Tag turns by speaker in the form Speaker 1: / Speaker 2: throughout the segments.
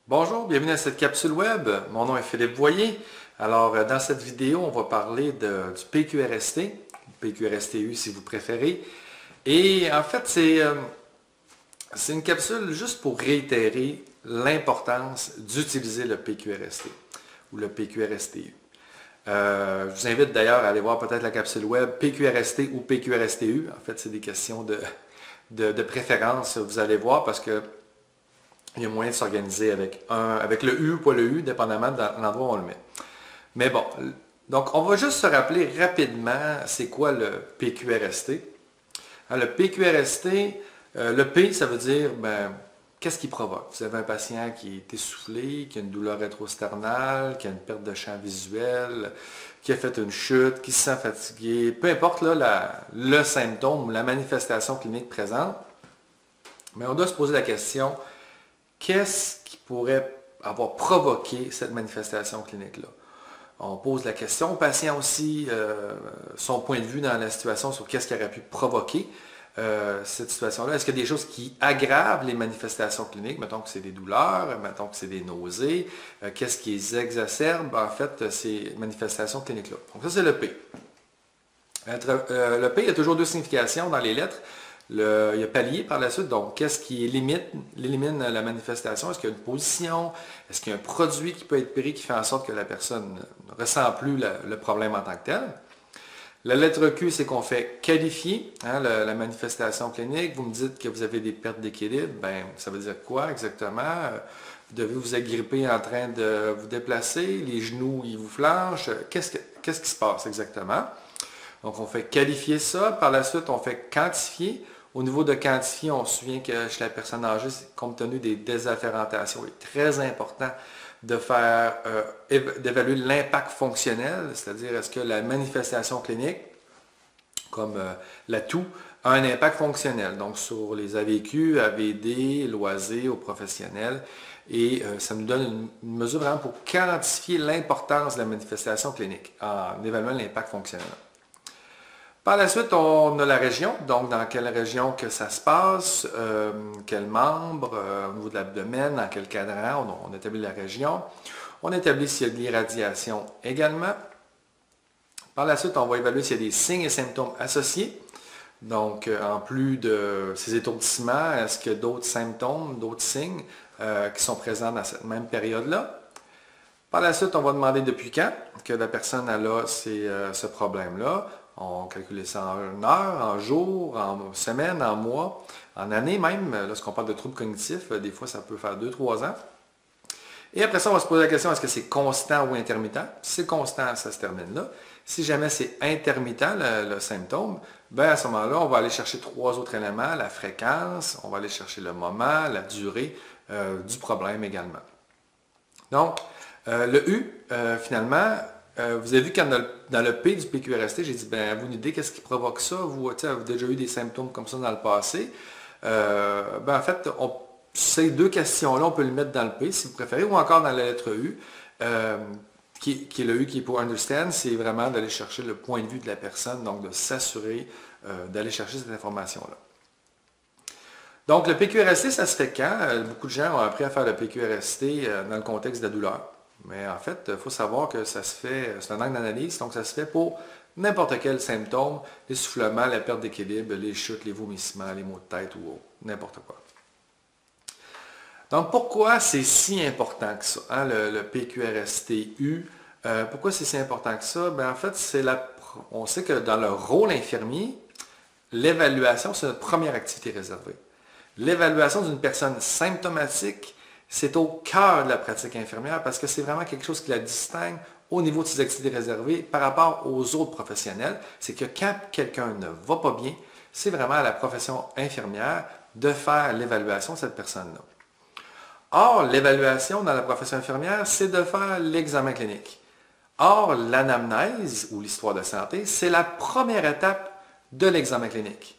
Speaker 1: Bonjour, bienvenue à cette capsule web. Mon nom est Philippe Voyer. Alors, dans cette vidéo, on va parler du PQRST, PQRST-U si vous préférez. Et en fait, c'est une capsule juste pour réitérer l'importance d'utiliser le PQRST ou le PQRST-U. Je vous invite d'ailleurs à aller voir peut-être la capsule web PQRST ou PQRST-U. En fait, c'est des questions de préférence, vous allez voir, parce que il y a moyen de s'organiser avec le U ou pas le U, dépendamment de l'endroit où on le met. Mais bon, donc on va juste se rappeler rapidement c'est quoi le PQRST. Le PQRST, le P, ça veut dire, qu'est-ce qui provoque? Vous avez un patient qui est essoufflé, qui a une douleur rétrosternale, qui a une perte de champ visuel, qui a fait une chute, qui se sent fatigué, peu importe là, le symptôme ou la manifestation clinique présente, mais on doit se poser la question, qu'est-ce qui pourrait avoir provoqué cette manifestation clinique-là? On pose la question au patient aussi, son point de vue dans la situation sur qu'est-ce qui aurait pu provoquer cette situation-là. Est-ce qu'il y a des choses qui aggravent les manifestations cliniques? Mettons que c'est des douleurs, mettons que c'est des nausées. Qu'est-ce qui les exacerbe, en fait, ces manifestations cliniques-là? Donc ça, c'est le P. Le P, il y a toujours deux significations dans les lettres. Il y a palier par la suite, donc qu'est-ce qui élimine la manifestation? Est-ce qu'il y a une position? Est-ce qu'il y a un produit qui peut être pris qui fait en sorte que la personne ne ressent plus le problème en tant que tel? La lettre Q, c'est qu'on fait qualifier la manifestation clinique. Vous me dites que vous avez des pertes d'équilibre. Ça veut dire quoi exactement? Vous devez vous agripper en train de vous déplacer, les genoux, ils vous flanchent. Qu'est-ce qui se passe exactement? Donc, on fait qualifier ça. Par la suite, on fait quantifier. Au niveau de quantifier, on se souvient que chez la personne âgée, compte tenu des désaltérantations, il est très important d'évaluer l'impact fonctionnel, c'est-à-dire est-ce que la manifestation clinique, comme la toux, a un impact fonctionnel, donc sur les AVQ, AVD, l'OASé, aux professionnels, et ça nous donne une mesure vraiment pour quantifier l'importance de la manifestation clinique en évaluant l'impact fonctionnel. Par la suite, on a la région, donc dans quelle région que ça se passe, quel membre, au niveau de l'abdomen, dans quel cadran, on établit la région. On établit s'il y a de l'irradiation également. Par la suite, on va évaluer s'il y a des signes et symptômes associés. Donc, en plus de ces étourdissements, est-ce qu'il y a d'autres symptômes, d'autres signes qui sont présents dans cette même période-là? Par la suite, on va demander depuis quand que la personne a ce problème-là. On calcule ça en heures, en jours, en semaines, en mois, en années même. Lorsqu'on parle de troubles cognitifs, des fois, ça peut faire 2-3 ans. Et après ça, on va se poser la question, est-ce que c'est constant ou intermittent? Si c'est constant, ça se termine là. Si jamais c'est intermittent, le symptôme, à ce moment-là, on va aller chercher 3 autres éléments, la fréquence, on va aller chercher le moment, la durée du problème également. Donc, le U, finalement, vous avez vu que dans le P du PQRST, j'ai dit, avez-vous une idée qu'est-ce qui provoque ça? Vous avez déjà eu des symptômes comme ça dans le passé? En fait, ces deux questions-là, on peut les mettre dans le P si vous préférez, ou encore dans la lettre U, qui est le U qui est pour understand, c'est vraiment d'aller chercher le point de vue de la personne, donc de s'assurer d'aller chercher cette information-là. Donc, le PQRST, ça se fait quand? Beaucoup de gens ont appris à faire le PQRST dans le contexte de la douleur. Mais en fait, il faut savoir que ça se fait, c'est un angle d'analyse, donc ça se fait pour n'importe quel symptôme, l'essoufflement, la perte d'équilibre, les chutes, les vomissements, les maux de tête ou n'importe quoi. Donc, pourquoi c'est si important que ça, le PQRST-U? Pourquoi c'est si important que ça? En fait, on sait que dans le rôle infirmier, l'évaluation, c'est notre première activité réservée. L'évaluation d'une personne symptomatique, c'est au cœur de la pratique infirmière parce que c'est vraiment quelque chose qui la distingue au niveau de ses activités réservées par rapport aux autres professionnels. C'est que quand quelqu'un ne va pas bien, c'est vraiment à la profession infirmière de faire l'évaluation de cette personne-là. Or, l'évaluation dans la profession infirmière, c'est de faire l'examen clinique. Or, l'anamnèse ou l'histoire de santé, c'est la première étape de l'examen clinique.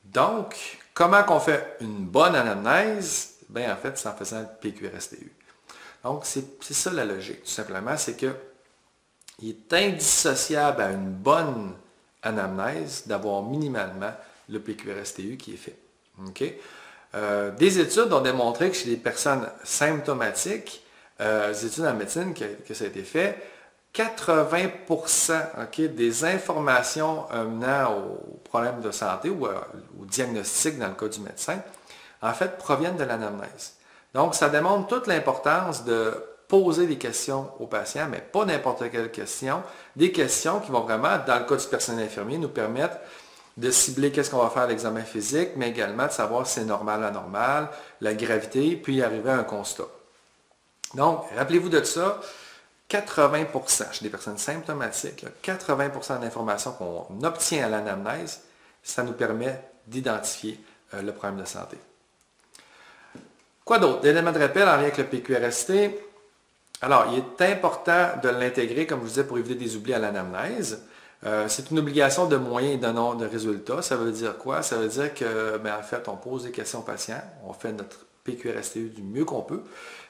Speaker 1: Donc, comment qu'on fait une bonne anamnèse? En fait, c'est en faisant le PQRST-U. Donc, c'est ça la logique, tout simplement, c'est qu'il est indissociable à une bonne anamnèse d'avoir minimalement le PQRST-U qui est fait. OK? Des études ont démontré que chez les personnes symptomatiques, des études en médecine que ça a été fait, 80% des informations menant aux problèmes de santé ou au diagnostic dans le cas du médecin, en fait, proviennent de l'anamnèse. Donc, ça démontre toute l'importance de poser des questions aux patients, mais pas n'importe quelle question, des questions qui vont vraiment, dans le cas du personnel infirmier, nous permettre de cibler qu'est-ce qu'on va faire à l'examen physique, mais également de savoir si c'est normal, anormal, la gravité, puis arriver à un constat. Donc, rappelez-vous de ça, 80% chez des personnes symptomatiques, 80% d'informations qu'on obtient à l'anamnèse, ça nous permet d'identifier le problème de santé. Quoi d'autre? D'éléments de rappel en lien avec le PQRST. Alors, il est important de l'intégrer, comme je vous disais, pour éviter des oublis à l'anamnèse. C'est une obligation de moyens et de nom de résultats. Ça veut dire quoi? Ça veut dire que, en fait, on pose des questions aux patients, on fait notre PQRSTU du mieux qu'on peut,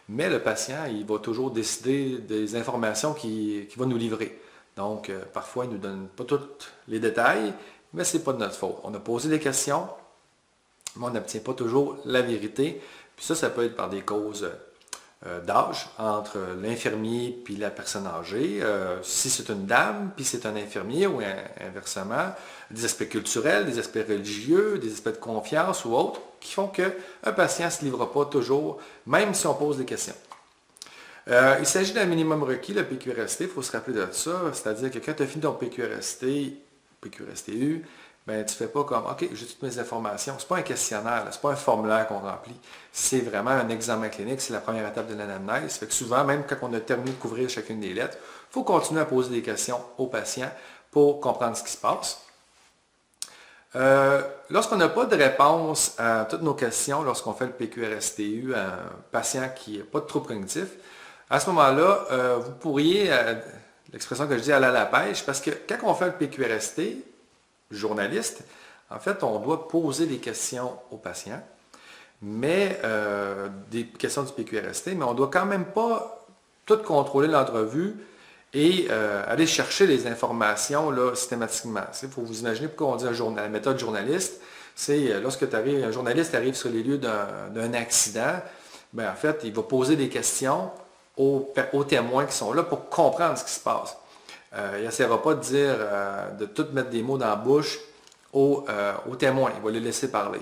Speaker 1: mais le patient, il va toujours décider des informations qu'il va nous livrer. Donc, parfois, il ne nous donne pas tous les détails, mais ce n'est pas de notre faute. On a posé des questions, mais on n'obtient pas toujours la vérité. Puis ça peut être par des causes d'âge entre l'infirmier puis la personne âgée. Si c'est une dame, puis c'est un infirmier ou inversement, des aspects culturels, des aspects religieux, des aspects de confiance ou autres, qui font qu'un patient ne se livre pas toujours, même si on pose des questions. Il s'agit d'un minimum requis, le PQRST, il faut se rappeler de ça, c'est-à-dire que quand tu as fini ton PQRSTU, tu ne fais pas comme, OK, j'ai toutes mes informations. Ce n'est pas un questionnaire, ce n'est pas un formulaire qu'on remplit. C'est vraiment un examen clinique, c'est la première étape de l'anamnèse. Fait que souvent, même quand on a terminé de couvrir chacune des lettres, il faut continuer à poser des questions aux patients pour comprendre ce qui se passe. Lorsqu'on n'a pas de réponse à toutes nos questions, lorsqu'on fait le PQRSTU à un patient qui n'a pas de trouble cognitif, à ce moment-là, vous pourriez, l'expression que je dis, aller à la pêche, parce que quand on fait le PQRST, journaliste, en fait, on doit poser des questions aux patients, mais des questions du PQRST, mais on ne doit quand même pas tout contrôler l'entrevue et aller chercher les informations là, systématiquement. Il faut vous imaginer pourquoi on dit la méthode journaliste, c'est lorsque un journaliste arrive sur les lieux d'un accident, en fait, il va poser des questions aux témoins qui sont là pour comprendre ce qui se passe. Il n'essaiera pas de dire, de tout mettre des mots dans la bouche aux témoins. Il va les laisser parler.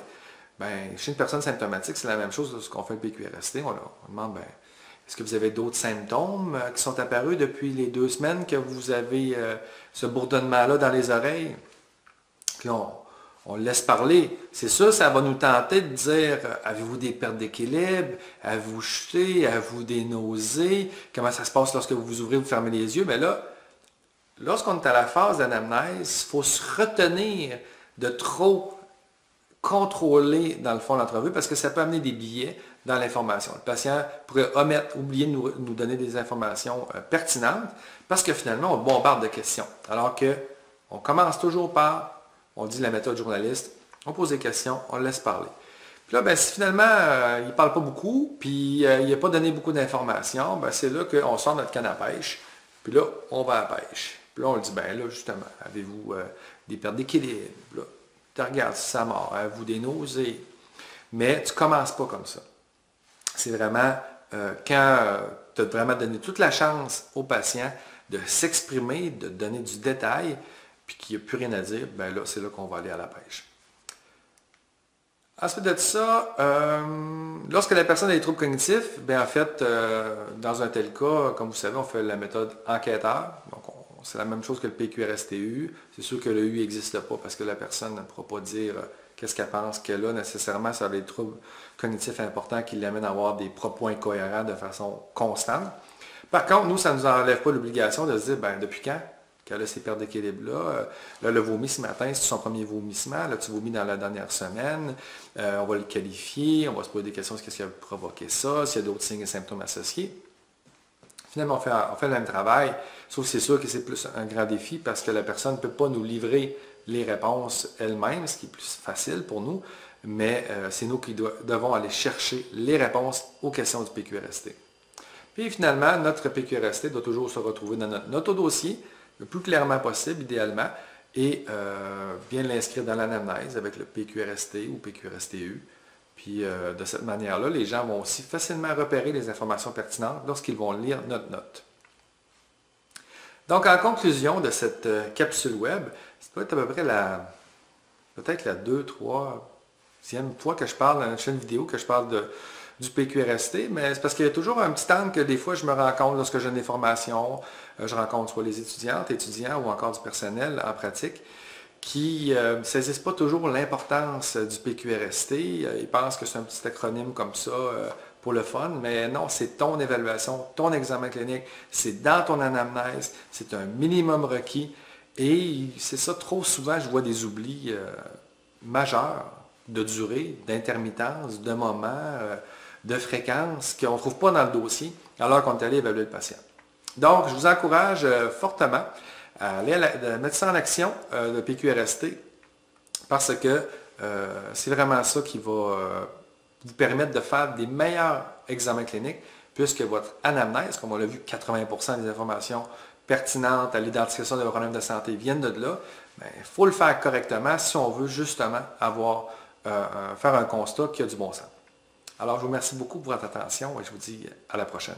Speaker 1: Chez une personne symptomatique, c'est la même chose lorsqu'on fait le PQRST. On demande, est-ce que vous avez d'autres symptômes qui sont apparus depuis les 2 semaines que vous avez ce bourdonnement-là dans les oreilles? Puis on le laisse parler. C'est sûr, ça va nous tenter de dire, avez-vous des pertes d'équilibre? Avez-vous chuté? Avez-vous des nausées? Comment ça se passe lorsque vous vous ouvrez, vous fermez les yeux? Mais là, lorsqu'on est à la phase d'anamnèse, il faut se retenir de trop contrôler, dans le fond, l'entrevue parce que ça peut amener des biais dans l'information. Le patient pourrait oublier de nous donner des informations pertinentes parce que finalement, on bombarde de questions. Alors qu'on commence toujours par, on dit la méthode journaliste, on pose des questions, on le laisse parler. Puis là, si finalement, il ne parle pas beaucoup, puis il n'a pas donné beaucoup d'informations, c'est là qu'on sort notre canne à pêche, puis là, on va à la pêche. Puis là, on le dit, là, justement, avez-vous des pertes d'équilibre? Là, tu regardes si ça mord, avez-vous des nausées? Mais tu ne commences pas comme ça. C'est vraiment quand tu as vraiment donné toute la chance au patient de s'exprimer, de donner du détail, puis qu'il n'y a plus rien à dire, là, c'est là qu'on va aller à la pêche. Ensuite de ça, lorsque la personne a des troubles cognitifs, en fait, dans un tel cas, comme vous savez, on fait la méthode enquêteur. Donc, c'est la même chose que le PQRSTU. C'est sûr que le U n'existe pas parce que la personne ne pourra pas dire qu'est-ce qu'elle pense qu'elle a nécessairement sur des troubles cognitifs importants qui l'amènent à avoir des propos incohérents de façon constante. Par contre, nous, ça ne nous enlève pas l'obligation de se dire, depuis quand qu'elle a ces pertes d'équilibre-là? Là, le vomi ce matin, c'est son premier vomissement. Là, tu vomis dans la dernière semaine. On va le qualifier. On va se poser des questions sur ce qui a provoqué ça, s'il y a d'autres signes et symptômes associés. Finalement, on fait le même travail, sauf que c'est sûr que c'est plus un grand défi parce que la personne ne peut pas nous livrer les réponses elle-même, ce qui est plus facile pour nous, mais c'est nous qui devons aller chercher les réponses aux questions du PQRST. Puis finalement, notre PQRST doit toujours se retrouver dans notre dossier, le plus clairement possible, idéalement, et bien l'inscrire dans l'anamnèse avec le PQRST ou PQRSTU. Puis de cette manière-là, les gens vont aussi facilement repérer les informations pertinentes lorsqu'ils vont lire notre note. Donc, en conclusion de cette capsule web, ça doit être à peu près peut-être la 2, 3e fois que je parle dans une chaîne vidéo, que je parle du PQRST, mais c'est parce qu'il y a toujours un petit angle que des fois je me rends compte lorsque j'ai des formations, je rencontre soit les étudiants ou encore du personnel en pratique, qui ne saisissent pas toujours l'importance du PQRST. Ils pensent que c'est un petit acronyme comme ça pour le fun, mais non, c'est ton évaluation, ton examen clinique, c'est dans ton anamnèse, c'est un minimum requis. Et c'est ça, trop souvent, je vois des oublis majeurs de durée, d'intermittence, de moment, de fréquence qu'on ne trouve pas dans le dossier alors qu'on est allé évaluer le patient. Donc, je vous encourage fortement à mettre ça en action, le PQRST, parce que c'est vraiment ça qui va vous permettre de faire des meilleurs examens cliniques, puisque votre anamnèse, comme on l'a vu, 80% des informations pertinentes à l'identification de vos problèmes de santé viennent de là. Il faut le faire correctement si on veut justement faire un constat qui a du bon sens. Alors, je vous remercie beaucoup pour votre attention et je vous dis à la prochaine.